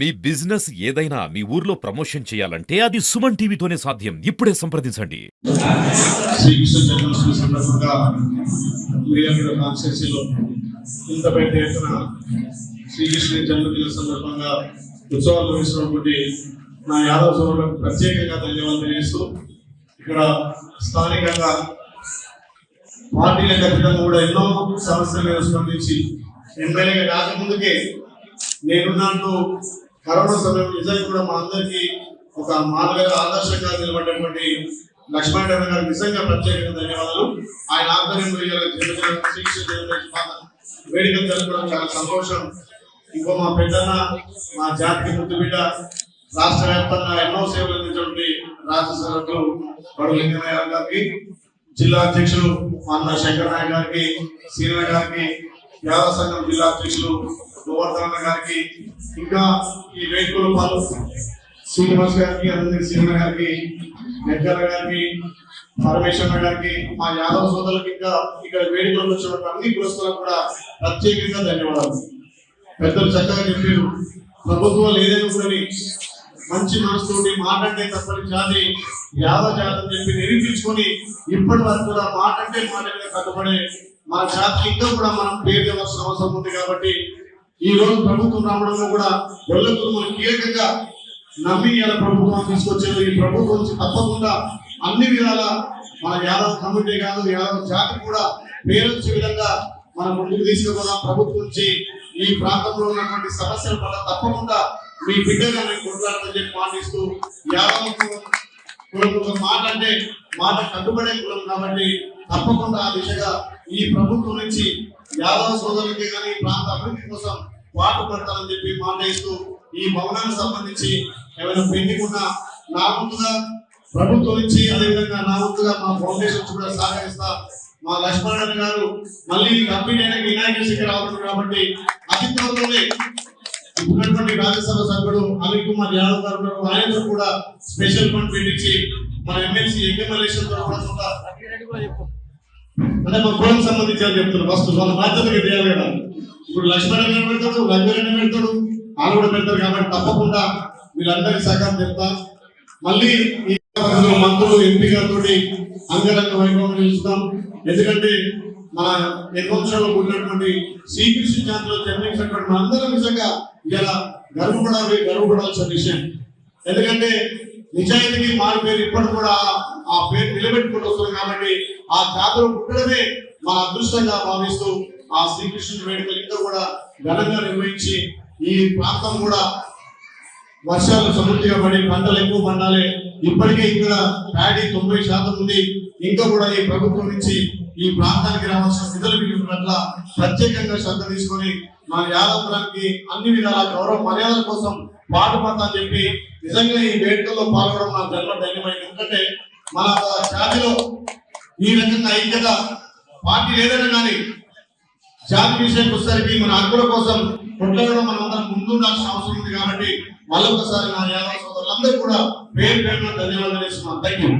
మీ business ఏదైనా మీ ఊర్లో promotion చేయాలంటే అది సుమన్ టీవీతోనే సాధ్యం. ఇప్పుడే సంప్రదించండి. శ్రీకృష్ణ జన్మాష్టమి సందర్భంగా మిర్యాలగూడ కాన్స్టిట్యూన్సీలో ఇంత పెద్ద ఎత్తున శ్రీకృష్ణ జన్మదిన సందర్భంగా ఉత్సవాలు నిర్వహిస్తున్నటువంటి నా యాదవ సోదరులకు ప్రత్యేకంగా ధన్యవాదాలు తెలియజేస్తూ ఇక్కడ స్థానికంగా పార్టీలకు అతీతంగా కూడా ఎన్నో సమస్యల మీద స్పందించి ఎమ్మెల్యేగా రాకముందుకే నేనున్నట్టు కరోనా సమయం నిజంగా కూడా మా అందరికీ ఒక మాదిరిగా ఆదర్శంగా నిలబడినటువంటి లక్ష్మణ్ గారికి నిజంగా ప్రత్యేకంగా ధన్యవాదాలు. ఆయన ఆధ్వర్యంలో వేడుకలు జరపడం చాలా సంతోషం. ఇంకో మా పెద్దన్న మా జాతికి ముద్దుబిడ్డ రాష్ట్ర వ్యాప్తంగా ఎన్నో సేవలు అందించినటువంటి రాజ్యసభకు బడుగు లింగయ్య గారికి, జిల్లా అధ్యక్షులు అన్న శంకర్ నాయక్ గారికి, సీనియర్ గారికి, యాదవ సంఘం జిల్లా అధ్యక్షులు గోవర్ధన గారికి, ఇంకా ఈ వేడుకలు పాలు శ్రీనివాస్ గారికి, అందరి సీనియర్ గారికి, నెగ్గల గారికి, పరమేశ్వర గారికి, మా యాదవ సోదరులకు, ఇంకా ఇక్కడ వేడుకలకు వచ్చిన అన్ని కులస్తులకు కూడా ప్రత్యేకంగా ధన్యవాదాలు. పెద్దలు చక్కగా చెప్పారు. ప్రభుత్వాలు ఏదైనా కూడా మంచి మనసుతోటి మాటంటే తప్పని జాతి యాదవ జాతి అని చెప్పి నిరూపించుకొని ఇప్పటి వరకు కూడా మాటంటే మాటగా కట్టుబడే మన జాతికి ఇంకా కూడా మనం పేరు తెవలసిన అవసరం ఉంది. కాబట్టి ఈ రోజు ప్రభుత్వం రావడంలో కూడా ఎల్లప్పుడూ మనం కీలకంగా నమ్మి ఇలా ప్రభుత్వం తీసుకొచ్చారు. ఈ ప్రభుత్వం నుంచి తప్పకుండా అన్ని విధాల మన యాదవ కమ్యూనిటీ కాదు, యాదవ జాతి కూడా పేరు వచ్చే విధంగా మనం ముందుకు తీసుకుపోదాం. ప్రభుత్వం నుంచి ఈ ప్రాంతంలో ఉన్నటువంటి సమస్యల పట్ల తప్పకుండా మీ బిడ్డగా మేము కొట్లాడని చెప్పి మాటిస్తూ, యాదవ కులం మాట అంటే మాట కట్టుబడే కులం కాబట్టి తప్పకుండా ఆ దిశగా ఈ ప్రభుత్వం నుంచి యాదవ సోదరులకి కానీ ప్రాంత అభివృద్ధి కోసం పాటుపడతానని చెప్పి మాట్లాడుతూ, ఈ భవనానికి సంబంధించి ఏమైనా పెండింగ్ ఉన్నా నా వంతుగా ప్రభుత్వం నుంచి, అదేవిధంగా నా వంతుగా మా ఫౌండేషన్ కూడా సహకరిస్తా. మా లక్ష్మణ గారు మళ్ళీ కంపెనీ అయినాక ఇనాగ్రేషన్ రావచ్చు కాబట్టి అతి త్వరలోనే ఉన్నటువంటి రాజ్యసభ సభ్యుడు అనిల్ కుమార్ యాదవ్ గారు ఆయనతో కూడా స్పెషల్ ఫండ్ పెట్టించి మన ఎమ్మెల్సీ ఎమ్మెల్యేషన్ అంటే మా కులం సంబంధించి అని చెప్తున్నారు. ఫస్ట్ వాళ్ళ బాధ్యతగా చేయాలి కదా. ఇప్పుడు లక్ష్మణ గారు పెడతాడు, రఘువీరన్న పెడతాడు, వాళ్ళు కూడా పెడతారు. కాబట్టి తప్పకుండా వీళ్ళందరికీ సహకారం చెప్తా. మళ్ళీ ఈ మంత్రులు ఎంపీ గారితో అంగరంగ వైభవం నిలుస్తాం. ఎందుకంటే మన నిర్వంశంలో ఉన్నటువంటి శ్రీకృష్ణ జాతిలో జన్మించినటువంటి మనందరం నిజంగా ఇలా గర్వపడాల్సిన విషయం. ఎందుకంటే నిజాయితీకి మారి పేరు ఇప్పటి కూడా ఆ పేరు నిలబెట్టుకుంటూ వస్తుంది. కాబట్టి ఆ జాతర పుట్టడమే మన అదృష్టంగా భావిస్తూ ఆ శ్రీకృష్ణుని వేడుకలు ఇంకా కూడా ఘనంగా నిర్వహించి ఈ ప్రాంతం కూడా వర్షాలు సమృద్ధిగా పడి పంటలు ఎక్కువ పండాలి. ఇప్పటికే ఇక్కడ ప్యాడీ 90% ఉంది. ఇంకా కూడా ఈ ప్రభుత్వం నుంచి ఈ ప్రాంతానికి రావాల్సిన నిధుల పట్ల ప్రత్యేకంగా శ్రద్ధ తీసుకొని మన యాదవపురానికి అన్ని విధాల గౌరవ మర్యాదల కోసం పాటుపడతా అని చెప్పి నిజంగా ఈ వేడుకల్లో పాల్గొనడం నా జన్మ ధన్యమైంది. ఎందుకంటే మన జాతిలో ఈ రకంగా ఐక్యత పార్టీ ఏదైనా కానీ జాతి విషయానికి వచ్చేసరికి మన హక్కుల కోసం కొట్లాడడం మనం అందరం ముందుండాల్సిన అవసరం ఉంది. కాబట్టి మళ్ళొకసారి నా యాదవ సోదరులందరూ కూడా పేరు పేరున ధన్యవాదాలు చేస్తున్నాను. Thank you.